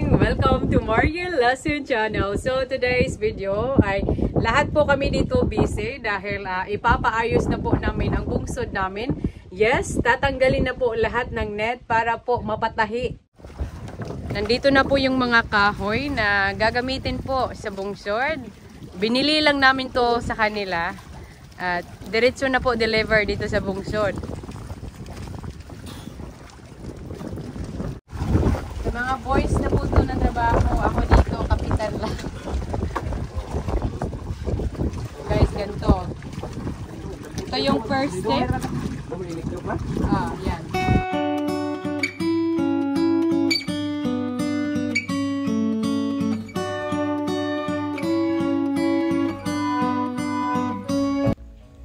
morning! Welcome to Mariel Lesson Channel. So today's video ay lahat po kami dito busy dahil ipapaayos na po namin ang bungsod namin. Yes, tatanggalin na po lahat ng net para po mapatahi. Nandito na po yung mga kahoy na gagamitin po sa bungsod. Binili lang namin to sa kanila at diretso na po deliver dito sa bungsod. Mga boys na po ito na trabaho. Ako dito, kapitan lang. Guys, ganito. Ito yung first step. Yan.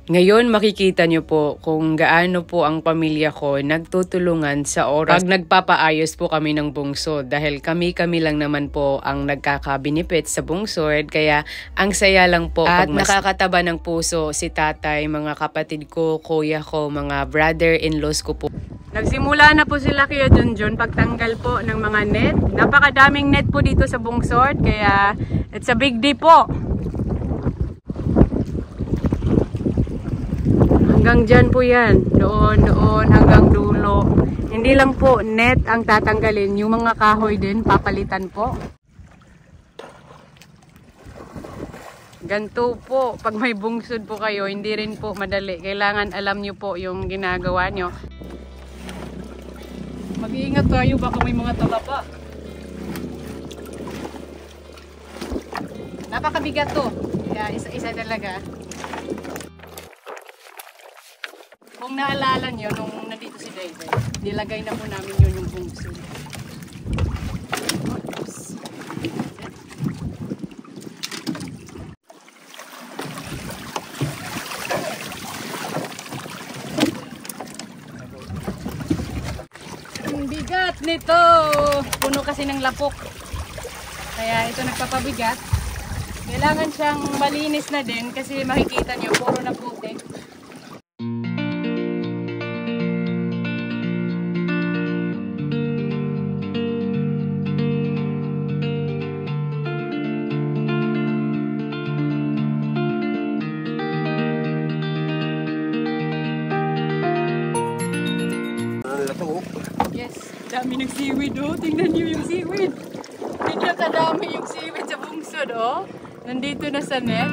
Ngayon makikita nyo po kung gaano po ang pamilya ko nagtutulungan sa oras pag nagpapaayos po kami ng bungsod dahil kami lang naman po ang nagkakabinipit sa bungsod kaya ang saya lang po at nakakataba ng puso si tatay, mga kapatid ko, kuya ko, mga brother-in-laws ko po. Nagsimula na po sila Kuya Junjun pagtanggal po ng mga net. Napakadaming net po dito sa bungsod kaya it's a big day po. Hanggang dyan po yan. Doon hanggang dulo. Hindi lang po net ang tatanggalin. Yung mga kahoy din, papalitan po. Ganito po. Pag may bungsod po kayo, hindi rin po madali. Kailangan alam nyo po yung ginagawa nyo. Mag-iingat tayo. Baka may mga taba pa. Napakabigat to. Kaya isa-isa talaga. Kung naalala nyo, nung nandito si David, nilagay na po namin yun yung bungsod. Ang bigat nito! Puno kasi ng lapok. Kaya ito nagpapabigat. Kailangan siyang malinis na din kasi makikita nyo, puro na putik. Yes, dami ng seaweed oh. Tingnan niyo yung seaweed. Tingnan kadami yung seaweed sa bungsod oh. Nandito na sa net.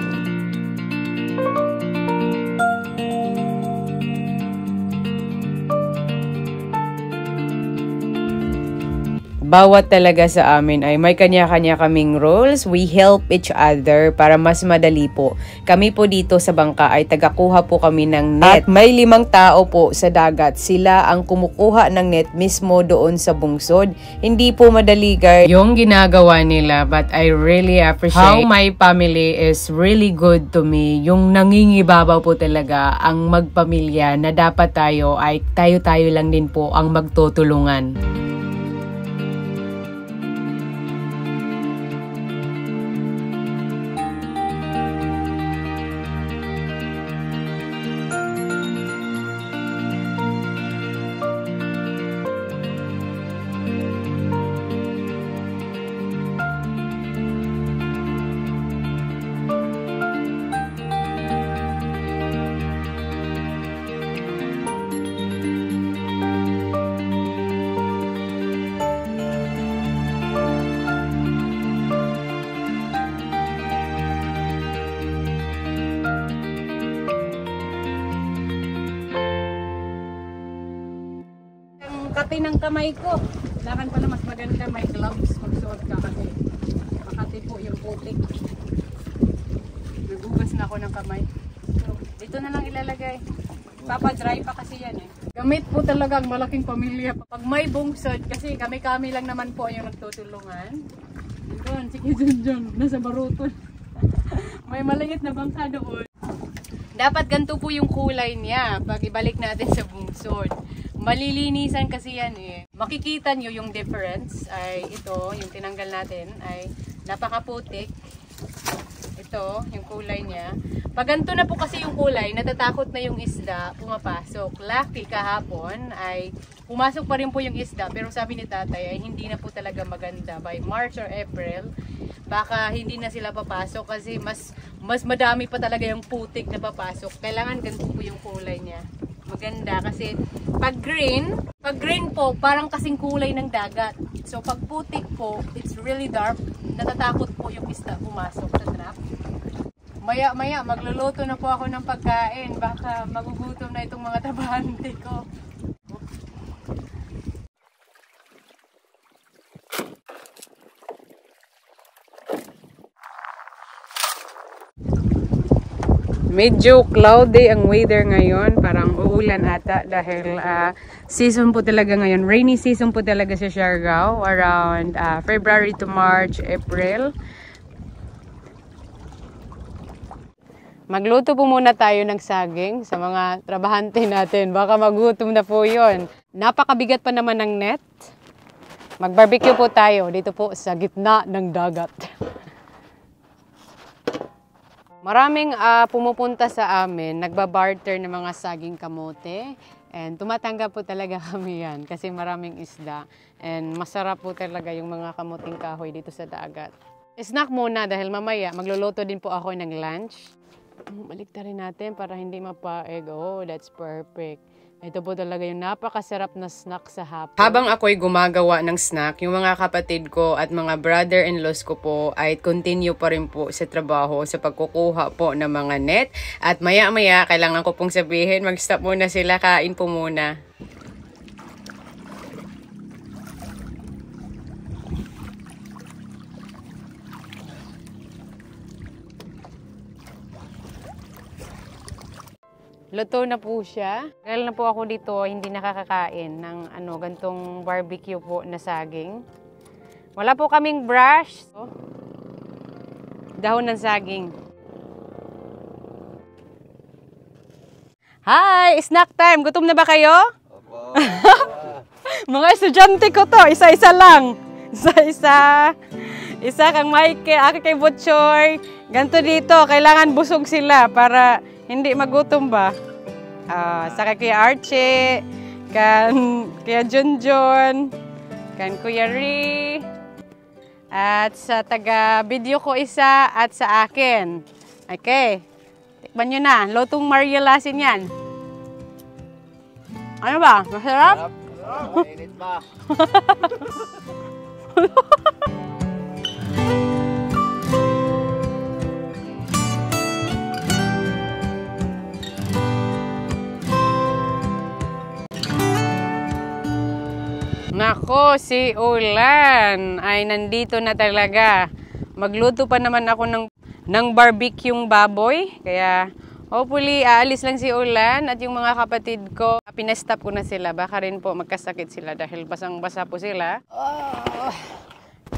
Bawat talaga sa amin ay may kanya-kanya kaming roles. We help each other para mas madali po. Kami po dito sa bangka ay tagakuha po kami ng net. At may 5 tao po sa dagat. Sila ang kumukuha ng net mismo doon sa bungsod. Hindi po madali guys yung ginagawa nila. But I really appreciate how my family is really good to me. Yung nangingibabaw po talaga ang magpamilya na dapat tayo ay tayo-tayo lang din po ang magtutulungan. Kati ng kamay ko. Kailangan pala mas maganda may gloves magsuot ka kasi makati po yung putik. Nagugas na ako ng kamay. So, dito na lang ilalagay. Papadry pa kasi yan eh. Gamit po talaga ang malaking pamilya. Pag may bungsod kasi kami lang naman po yung nagtutulungan. Doon, sige dyan. Nasa baruton. May maliit na bangka doon. Dapat ganito po yung kulay niya pag ibalik natin sa bungsod. Malilinisan kasi yan eh. Makikita nyo yung difference ay ito, yung tinanggal natin ay napakaputik. Ito, yung kulay niya. Pag ganito na po kasi yung kulay, natatakot na yung isda pumapasok. Lucky kahapon ay pumasok pa rin po yung isda, pero sabi ni tatay ay hindi na po talaga maganda. By March or April, baka hindi na sila papasok kasi mas madami pa talaga yung putik na papasok. Kailangan ganito po yung kulay niya. Maganda kasi pag green po parang kasing kulay ng dagat. So pag putik po, it's really dark. Natatakot po yung isda pumasok sa trap. Maya magluluto na po ako ng pagkain. Baka magugutom na itong mga trabahante ko. Medyo cloudy ang weather ngayon. Parang uulan ata dahil season po talaga ngayon. Rainy season po talaga sa Siargao. Around February to March, April. Magluto po muna tayo ng saging sa mga trabahante natin. Baka magutom na po yun. Napakabigat pa naman ng net. Mag-barbecue po tayo dito po sa gitna ng dagat. Maraming pumupunta sa amin, nagbabarter ng mga saging kamote. And tumatanggap po talaga kami yan kasi maraming isda. And masarap po talaga yung mga kamuting kahoy dito sa dagat. Snack muna dahil mamaya magluluto din po ako ng lunch. Baliktarin natin para hindi mapaeg. Oh, that's perfect. Ito po talaga yung napakasarap na snack sa hapon. Habang ako'y gumagawa ng snack, yung mga kapatid ko at mga brother-in-laws ko po ay continue pa rin po sa trabaho sa pagkukuha po ng mga net. At maya-maya, kailangan ko pong sabihin, mag-stop muna sila, kain po muna. Luto na po siya. Dahil na po ako dito, hindi nakakakain ng gantong barbecue po na saging. Wala po kaming brush. Dahon ng saging. Hi! Snack time! Gutom na ba kayo? Opo. Mga estudyante ko to. Isa-isa lang. Isa-isa. Isa kang Mike, ako kay Butchoy. Ganto dito. Kailangan busog sila para hindi magutom ba? Saka kay Archie, kaya Junjun, kan Kuya Ri, at sa taga-video ko isa at sa akin. Okay. Tikman nyo na. Lutong Marielasin yan. Ano ba? Masarap? Masarap. Mainit ba? Nako, si Ulan ay nandito na talaga. Magluto pa naman ako ng barbecue baboy. Kaya hopefully aalis lang si Ulan at yung mga kapatid ko. Pinestop ko na sila. Baka rin po magkasakit sila dahil basang-basa po sila.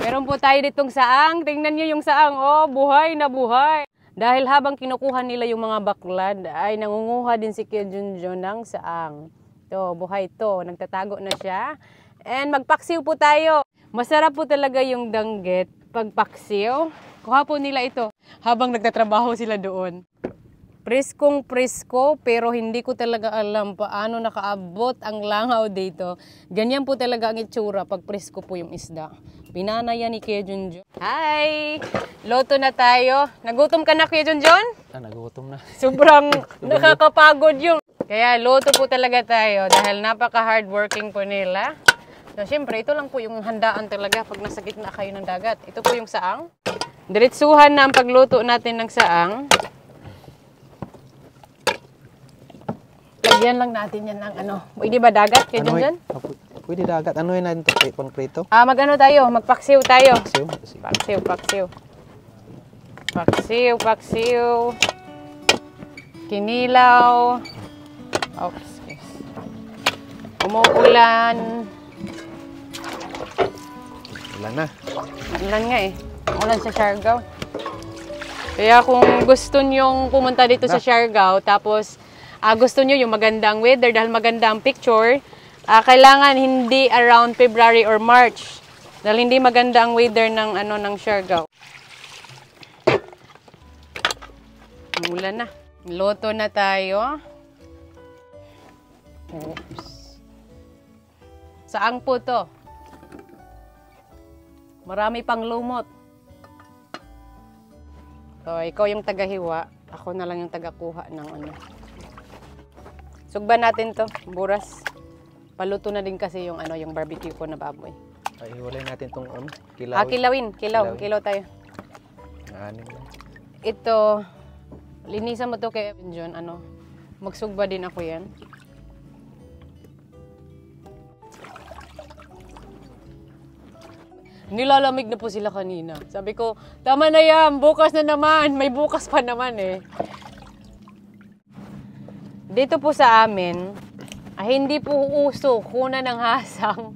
Meron po tayo ditong saang. Tingnan nyo yung saang. Oh, buhay na buhay. Dahil habang kinukuha nila yung mga baklad, ay nangunguha din si Kuya Junjun ng saang. To, buhay to. Nagtatago na siya. And magpaksiw po tayo. Masarap po talaga yung danggit pagpaksiw. Kuha po nila ito habang nagtatrabaho sila doon. Preskong presko pero hindi ko talaga alam paano nakaabot ang langaw dito. Ganyan po talaga ang itsura pag presko po yung isda. Pinanaya ni Kuya Junjun. Hi! Loto na tayo. Nagutom ka na, Kuya Junjun? Nagutom na. Sobrang nakakapagod yung. Kaya loto po talaga tayo dahil napaka-hardworking po nila. So, siyempre, ito lang po yung handaan talaga pag nasa gitna kayo ng dagat. Ito po yung saang. Diretsuhan na ang pagluto natin ng saang. Lagyan lang natin yan ng Pwede ba dagat kayo dyan? Pwede dagat. Ano yun natin ito? Pang prito? Mag-ano tayo? Magpaksiw tayo. Paksiw? Paksiw. Paksiw. Kinilaw. Oops. Umuulan. Ulan na. Ulan nga eh. Ulan sa Siargao. Kaya kung gusto nyong pumunta dito sa Siargao, tapos gusto nyo yung magandang weather dahil maganda ang picture, kailangan hindi around February or March. Dahil hindi maganda ang weather ng Siargao. Umulan na. Loto na tayo. Oops. Saan po to? Marami pang lumot. So, ikaw yung tagahiwa. Ako na lang yung tagakuha ng ano. Sugban natin to, buras. Paluto na din kasi yung ano, yung barbecue ko na baboy. Ay, hiwalay natin tong kilaw. Kilaw tayo. Anim lang. Ito, linisan mo to kay John, ano, magsugba din ako yan. Nilalamig na po sila kanina. Sabi ko, tama na yan, bukas na naman. May bukas pa naman eh. Dito po sa amin, hindi po uso kuna ng hasang.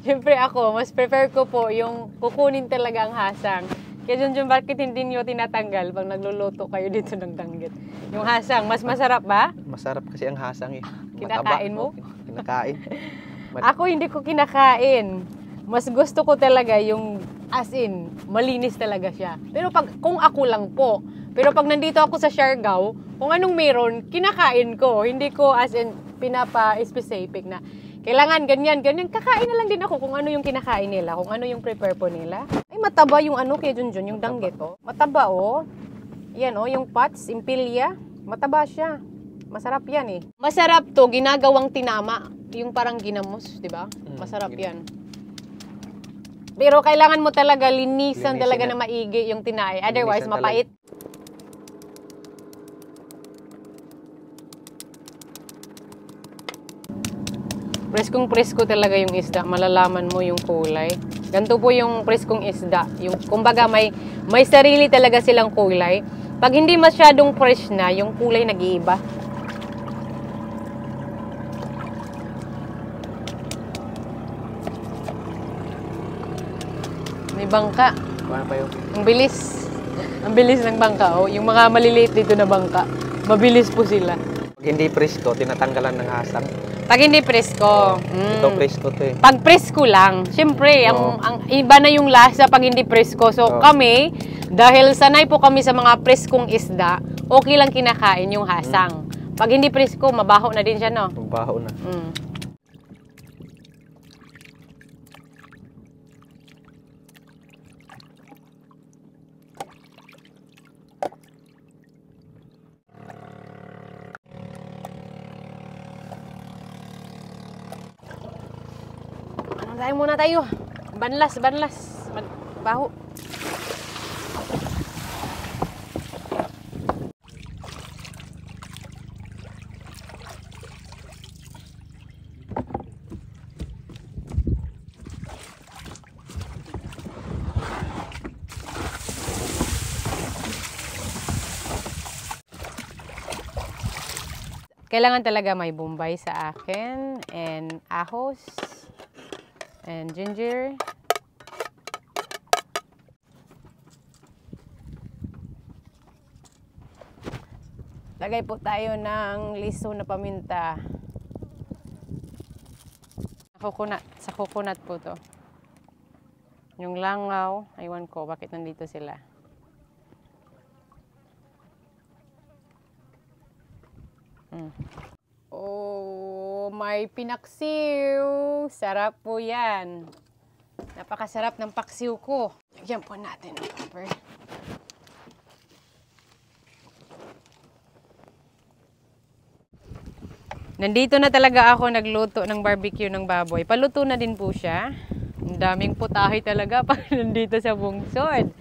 Siyempre ako, mas prefer ko po yung kukunin talaga ang hasang. Kaya Junjun, bakit hindi nyo tinatanggal pag nagluluto kayo dito ng danggit? Yung hasang, mas masarap ba? Masarap kasi ang hasang eh. Kinakain mo? Kinakain. Ako hindi ko kinakain. Mas gusto ko talaga yung as in, malinis talaga siya. Pero kung ako lang po, pero pag nandito ako sa Siargao, kung anong meron, kinakain ko. Hindi ko as in pinapa-specific na kailangan ganyan. Kakain na lang din ako kung ano yung kinakain nila, kung ano yung prepare po nila. Ay, mataba yung ano kay Junjun, yung danggit, oh. Mataba, oh. Yan, oh, yung pots, impilya. Mataba siya. Masarap yan, eh. Masarap to, ginagawang tinama. Yung parang ginamos, di ba? Masarap yan. Pero kailangan mo talaga linisan talaga na maigi yung tinay. Otherwise, mapait. Preskong-presko talaga yung isda. Malalaman mo yung kulay. Ganito po yung preskong isda. Yung, kumbaga, may sarili talaga silang kulay. Pag hindi masyadong fresh na, yung kulay nag-iiba. May bangka. Ano pa yung? Ang bilis. Ang bilis ng bangka. Oh. Yung mga maliliit dito na bangka, mabilis po sila. Pag hindi presko, tinatanggalan ng hasang. Pag hindi presko. Ito presko to eh. Pag presko lang, siyempre, ang iba na yung lasa pag hindi presko. So kami, dahil sanay po kami sa mga preskong isda, okay lang kinakain yung hasang. Pag hindi presko, mabaho na din siya, no? Magbaho na. Tayo muna tayo. Banlas. Baho. Kailangan talaga may bombay sa akin and ahos. And ginger. Lagay po tayo ng liso na paminta. Sa coconut po to. Yung langaw, aywan ko bakit nandito sila. Oh, may pinaksiw. Sarap po yan. Napakasarap ng paksiw ko. Lagyan po natin ng pepper. Nandito na talaga ako nagluto ng barbecue ng baboy. Paluto na din po siya. Ang daming putahe talaga pag nandito sa bungsod.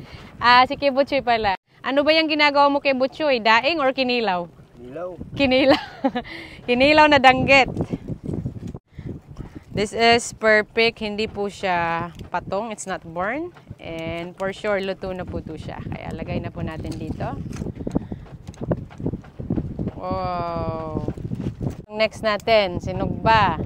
Si Kebutchoy pala. Ano ba yung ginagawa mo kay Butchoy? Daing or kinilaw? Kinilaw. Kinilaw. Kinilaw na danggit. This is perfect. Hindi po siya patong. It's not burn. And for sure, luto na po ito siya. Kaya lagay na po natin dito. Wow. Next natin, sinugba.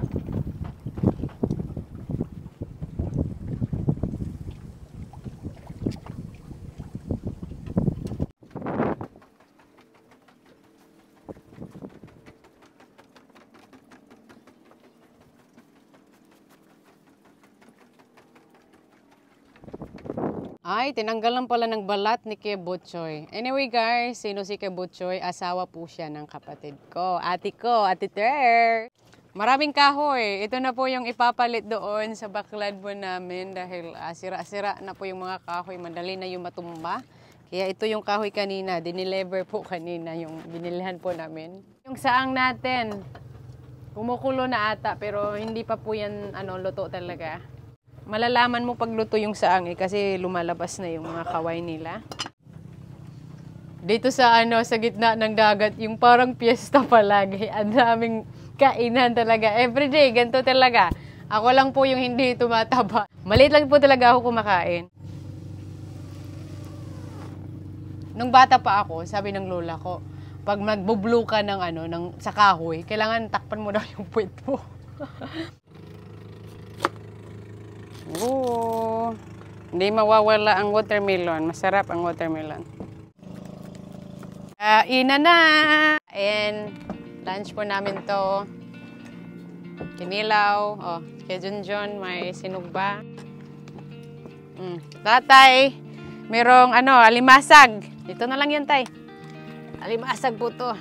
Ay, tinanggalan pala ng balat ni Kuya Butchoy. Anyway guys, sino si Kuya Butchoy? Asawa po siya ng kapatid ko, Ate Ter. Maraming kahoy. Ito na po yung ipapalit doon sa backlad po namin dahil sira-sira na po yung mga kahoy. Madali na yung matumba. Kaya ito yung kahoy kanina. Dinelever po kanina yung binilihan po namin. Yung saang natin, kumukulo na ata pero hindi pa po yan luto talaga. Malalaman mo pagluto yung saang kasi lumalabas na yung mga kaway nila. Dito sa sa gitna ng dagat, yung parang piyesta palagi. Ang daming kainan talaga. Everyday, ganito talaga. Ako lang po yung hindi tumataba. Maliit lang po talaga ako kumakain. Nung bata pa ako, sabi ng lola ko, pag magbublo ka ng sa kahoy, kailangan takpan mo daw yung puwet mo. Oo. Hindi mawawala ang watermelon. Masarap ang watermelon. Ina na! And lunch po namin to. Kinilaw. Oh, kay Junjun may sinugba. Tatay, merong alimasag. Dito na lang yan, tay. Alimasag po to.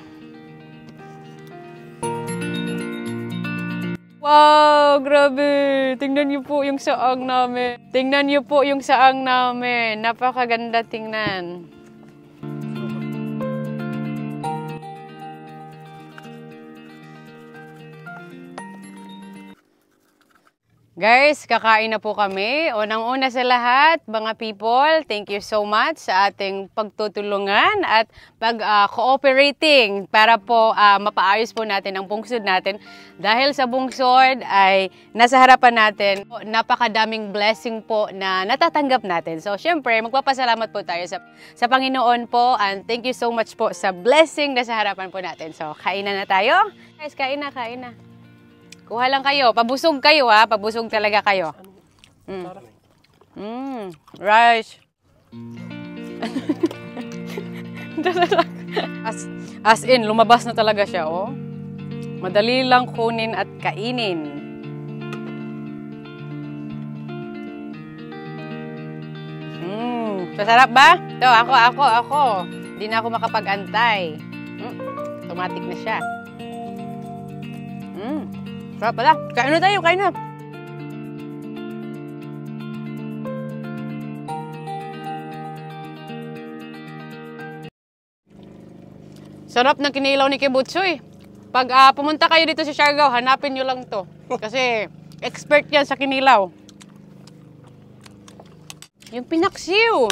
Wow, grabe! Tingnan niyo po yung saang namin. Tingnan niyo po yung saang namin. Napakaganda tingnan. Guys, kakain na po kami. Unang-una sa lahat, mga people, thank you so much sa ating pagtutulungan at pag-cooperating para po mapaayos po natin ang bungsod natin. Dahil sa bungsod ay nasa harapan natin, napakadaming blessing po na natatanggap natin. So, syempre, magpapasalamat po tayo sa Panginoon po and thank you so much po sa blessing na sa harapan po natin. So, kainan na tayo. Guys, kain na. Kuha lang kayo. Pabusog kayo ha. Pabusog talaga kayo. Rice. As in, lumabas na talaga siya, oh. Madali lang kunin at kainin. Masarap ba? Ito, ako. Hindi na ako makapag-antay. Automatic na siya. Sarap pala. Kain na tayo, kain na. Sarap ng kinilaw ni Kuya Butchoy. Pag pumunta kayo dito sa Siargao, hanapin nyo lang to. Kasi expert yan sa kinilaw. Yung pinaksiw.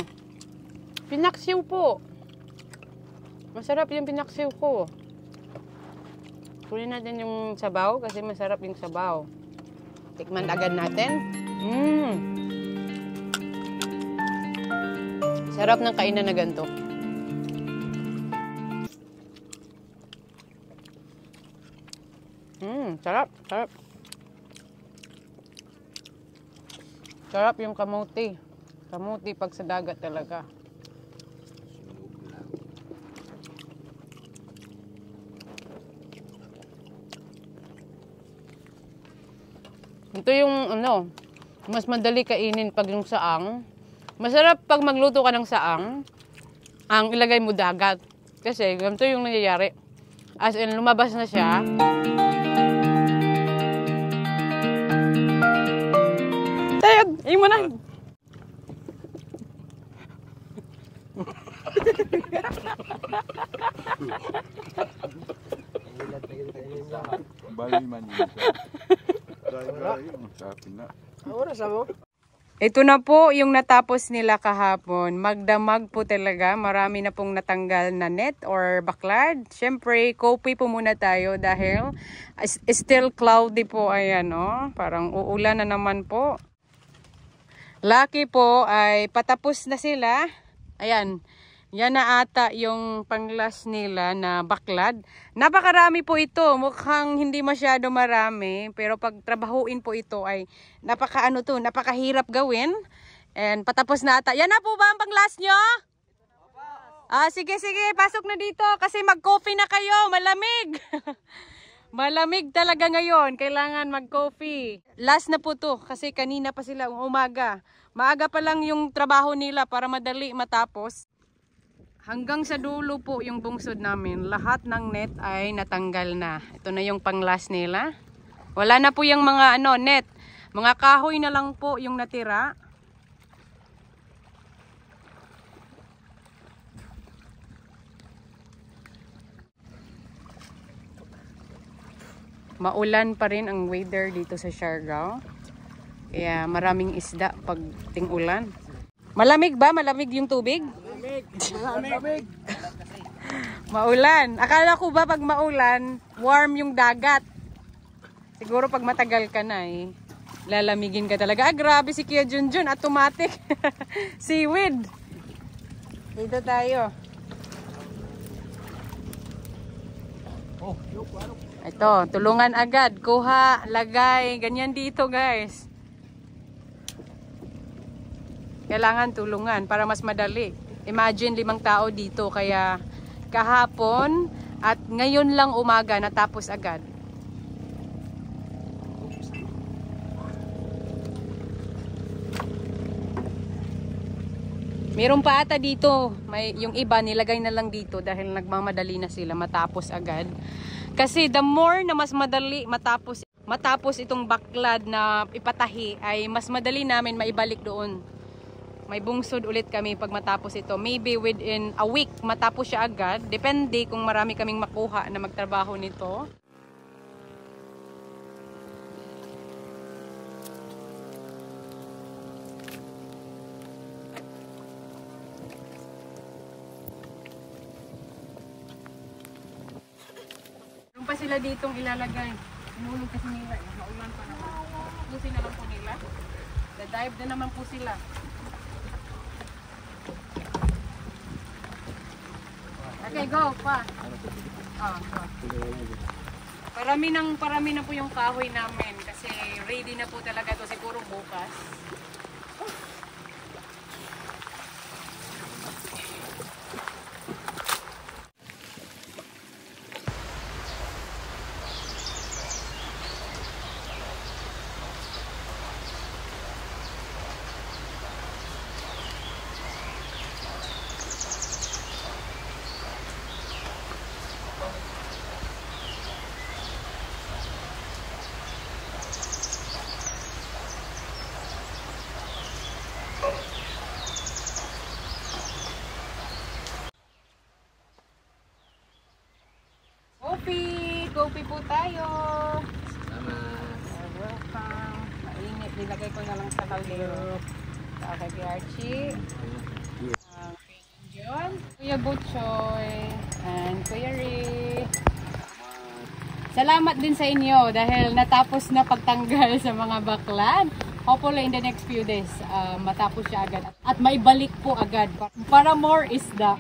Pinaksiw po. Masarap yung pinaksiw ko. Kunin natin yung sabaw kasi masarap yung sabaw. Tikman agad natin. Sarap ng kainan na ganito. Sarap. Sarap yung kamuti. Kamuti pag sa dagat talaga. Ito yung mas madali kainin pag yung saang. Masarap pag magluto ka ng saang, ang ilagay mo dagat. Kasi ganito yung nangyayari. As in, lumabas na siya. Tayag! Ayun mo na! Bali man yun siya. Ito na po yung natapos nila kahapon. Magdamag po talaga. Marami na pong natanggal na net or baklad. Siyempre, coffee po muna tayo dahil still cloudy po. Ayan, parang uulan na naman po. Lucky po ay patapos na sila. Ayan. Yan na ata yung panglas nila na baklad. Napakarami po ito. Mukhang hindi masyado marami. Pero pag trabahuin po ito ay napakahirap gawin. And patapos na ata. Yan na po ba ang panglas nyo? Sige. Pasok na dito. Kasi mag-coffee na kayo. Malamig. Malamig talaga ngayon. Kailangan mag-coffee. Last na po to. Kasi kanina pa sila umaga. Maaga pa lang yung trabaho nila para madali matapos. Hanggang sa dulo po yung bungsod namin. Lahat ng net ay natanggal na. Ito na yung pang-last nila. Wala na po yung mga net. Mga kahoy na lang po yung natira. Maulan pa rin ang weather dito sa Siargao. Kaya maraming isda pag ting-ulan. Malamig ba? Malamig yung tubig? Malamig. Maulan. Akala ko ba pag maulan, warm yung dagat. Siguro pag matagal ka na lalamigin ka talaga. Ah, grabe si Kuya Junjun. Automatic. Seaweed. Dito tayo. Ito, tulungan agad. Kuha, lagay. Ganyan dito, guys. Kailangan tulungan para mas madali. Imagine 5 tao dito. Kaya kahapon at ngayon lang umaga natapos agad. Meron pa ata dito. Yung iba nilagay na lang dito dahil nagmamadali na sila matapos agad. Kasi the more na mas madali matapos itong baklad na ipatahi ay mas madali namin maibalik doon. May bungsod ulit kami pag matapos ito. Maybe within a week matapos siya agad. Depende kung marami kaming makuha na magtrabaho nito. Meron pa sila ditong ilalagay. Inulog kasi nila. Maulan pa naman. Pusin na lang po nila. Da-dive na naman po sila. Okay, go pa. Go. Parami na po yung kahoy namin kasi ready na po talaga to siguro bukas. Coffee po tayo. Salamat. Welcome. Mainit. Nilagay ko na lang sa kaldero. Kay Archie. Kuya John. Kuya Butchoy. And Kuya Rick. Salamat din sa inyo dahil natapos na pagtanggal sa mga baklad. Hopefully in the next few days matapos siya agad. At may balik po agad para more isda.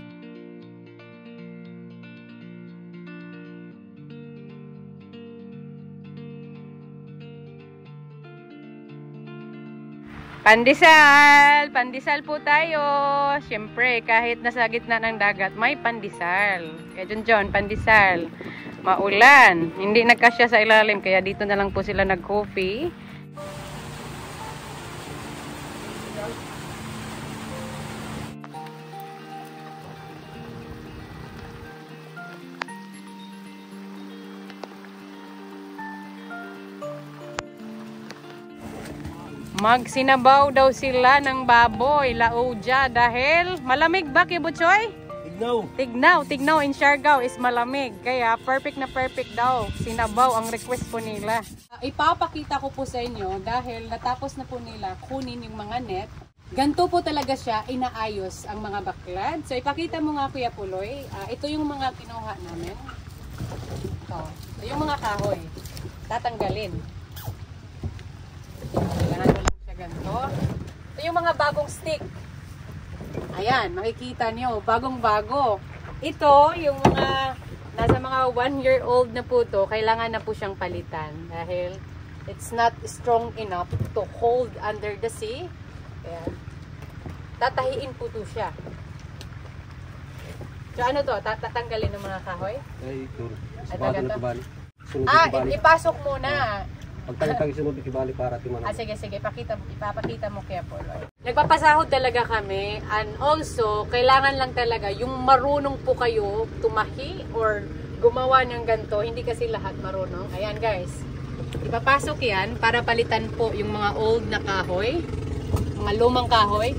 Pandesal po tayo. Siyempre, kahit nasa gitna ng dagat, may pandesal. Kaya John, pandesal. Maulan. Hindi nagkasya sa ilalim, kaya dito na lang po sila nag-coffee. Magsinabaw daw sila ng baboy, laodya, dahil malamig ba, Kibutsoy? Tignaw in Siargao is malamig. Kaya perfect na perfect daw. Sinabaw ang request po nila. Ipapakita ko po sa inyo dahil natapos na po nila kunin yung mga net. Ganto po talaga siya inaayos ang mga baklad. So ipakita mo nga, Kuya Puloy. Ito yung mga kinuha namin. Ito yung mga kahoy. Tatanggalin. Kailangan mo lang siya ganito. Ito yung mga bagong stick. Ayan, makikita nyo, bagong-bago. Ito, yung mga nasa mga 1-year-old na po to, kailangan na po siyang palitan. Dahil it's not strong enough to hold under the sea. Ayan. Tatahiin po to siya. So ano to? Tatanggalin ng mga kahoy? Ay, ito. Ipasok muna. Pagtangitang sunod ikibalik para timan. Sige, ipapakita mo kaya po, Lord. Nagpapasahod talaga kami, and also, kailangan lang talaga yung marunong po kayo tumahi or gumawa ng ganito. Hindi kasi lahat marunong. Ayan guys, ipapasok yan para palitan po yung mga old na kahoy, mga lumang kahoy.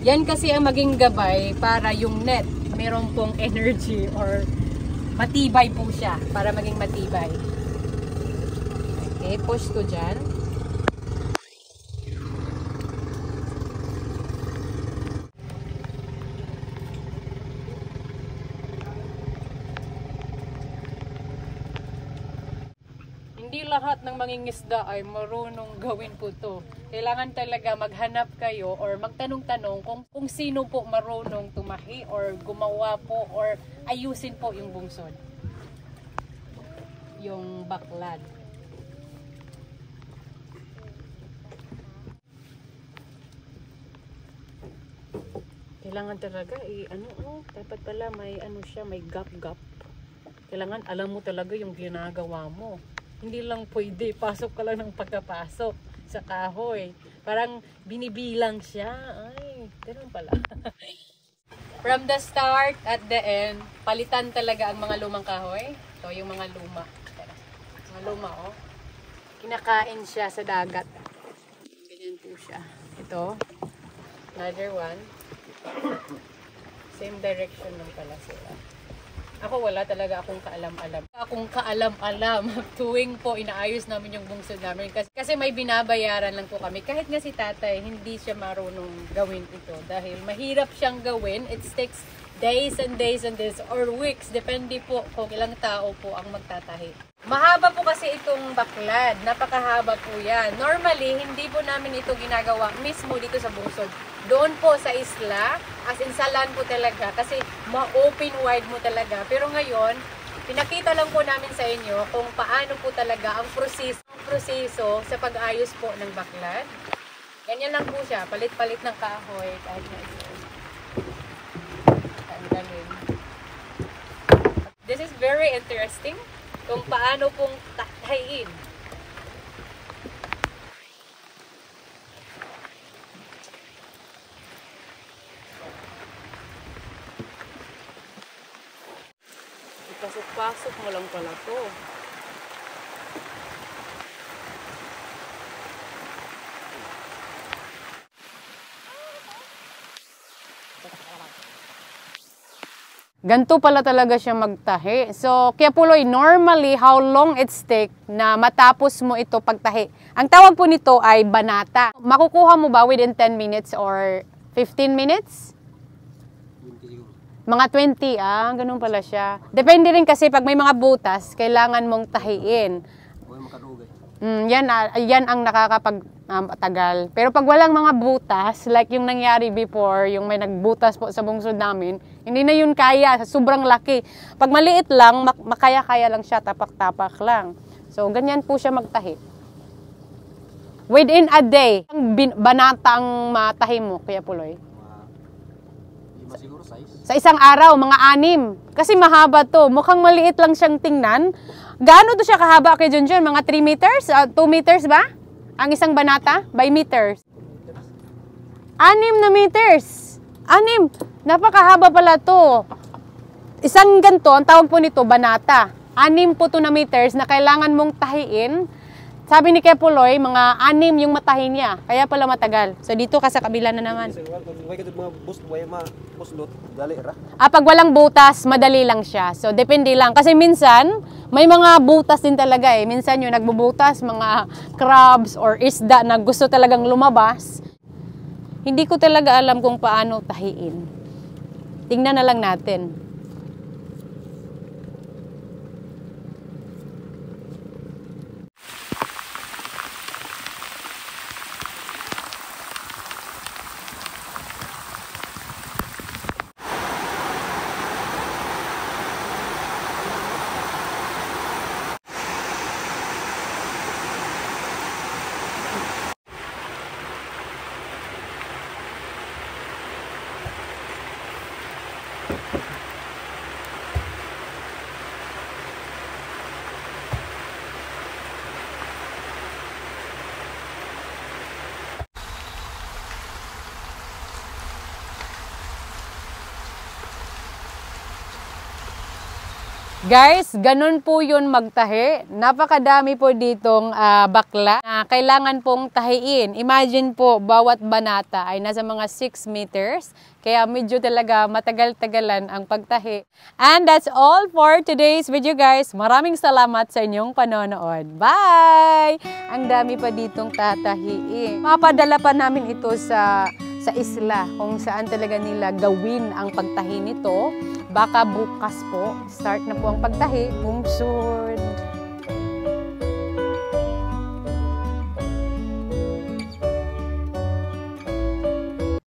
Yan kasi ang maging gabay para yung net meron pong energy or matibay po siya para maging matibay. Okay, push ko dyan. Hindi lahat ng mangingisda ay marunong gawin po to. Kailangan talaga maghanap kayo or magtanong-tanong kung sino po marunong tumahi or gumawa po or ayusin po yung bungsod. Yung baklad. Kailangan talaga dapat pala may siya, may gap-gap. Kailangan alam mo talaga yung ginagawa mo. Hindi lang pwede, pasok ka lang ng pagkapasok sa kahoy. Parang binibilang siya. Ay, ganun pala. From the start at the end, palitan talaga ang mga lumang kahoy. Ito yung mga luma. Mga luma, oh. Kinakain siya sa dagat. Ganyan po siya. Ito. Another one. Same direction lang pala sila. Ako wala talaga akong kaalam-alam. Tuwing po inaayos namin yung bungsod namin. Kasi may binabayaran lang po kami. Kahit nga si tatay, hindi siya marunong gawin ito. Dahil mahirap siyang gawin. It takes days and days and days or weeks. Depende po kung ilang tao po ang magtatahi. Mahaba po kasi itong baklad. Napakahaba po yan. Normally, hindi po namin ito ginagawa mismo dito sa bungsod. Doon po sa isla, as in sa land po talaga, kasi ma-open wide mo talaga. Pero ngayon, pinakita lang po namin sa inyo kung paano po talaga ang proseso sa pag-ayos po ng baklad. Ganyan lang po siya, palit-palit ng kahoy, kahit na ito. Ang galing. This is very interesting kung paano pong tatayin. Pasok mo lang pala to. Ganto pala talaga siya magtahi. So, kaya puloy, normally, how long it take na matapos mo ito pagtahi? Ang tawag po nito ay banata. Makukuha mo ba within 10 minutes or 15 minutes? Mga 20, ganun pala siya. Depende rin kasi pag may mga butas, kailangan mong tahiin. Yan ang nakakapagtagal. Pero pag walang mga butas, like yung nangyari before, yung may nagbutas po sa bungsod namin, hindi na yun kaya, sobrang laki. Pag maliit lang, makaya-kaya lang siya, tapak-tapak lang. So, ganyan po siya magtahi. Within a day, banata ang matahi mo, Kuya Puloy. Sa isang araw, mga 6. Kasi mahaba to. Mukhang maliit lang siyang tingnan. Gaano to siya kahaba kay Junjun? Mga 3 meters? 2 meters ba? Ang isang banata? By meters? 6 na meters. 6. Napakahaba pala to. Isang ganito, ang tawag po nito, banata. 6 po to na meters na kailangan mong tahiin. Sabi ni Kepuloy, mga 6 yung matahin niya. Kaya pala matagal. So dito ka sa kabila na naman. Pag walang butas, madali lang siya. So depende lang. Kasi minsan, may mga butas din talaga eh. Minsan yung nagbubutas, mga crabs or isda na gusto talagang lumabas. Hindi ko talaga alam kung paano tahiin. Tingnan na lang natin. Guys, ganun po yun magtahi. Napakadami po ditong bakla na kailangan pong tahiin. Imagine po, bawat banata ay nasa mga 6 meters. Kaya medyo talaga matagal-tagalan ang pagtahi. And that's all for today's video, guys. Maraming salamat sa inyong panonood. Bye! Ang dami pa ditong tatahiin. Mapadala pa namin ito sa isla kung saan talaga nila gawin ang pagtahi nito. Baka bukas po, start na po ang pagtahi. Boom, soon!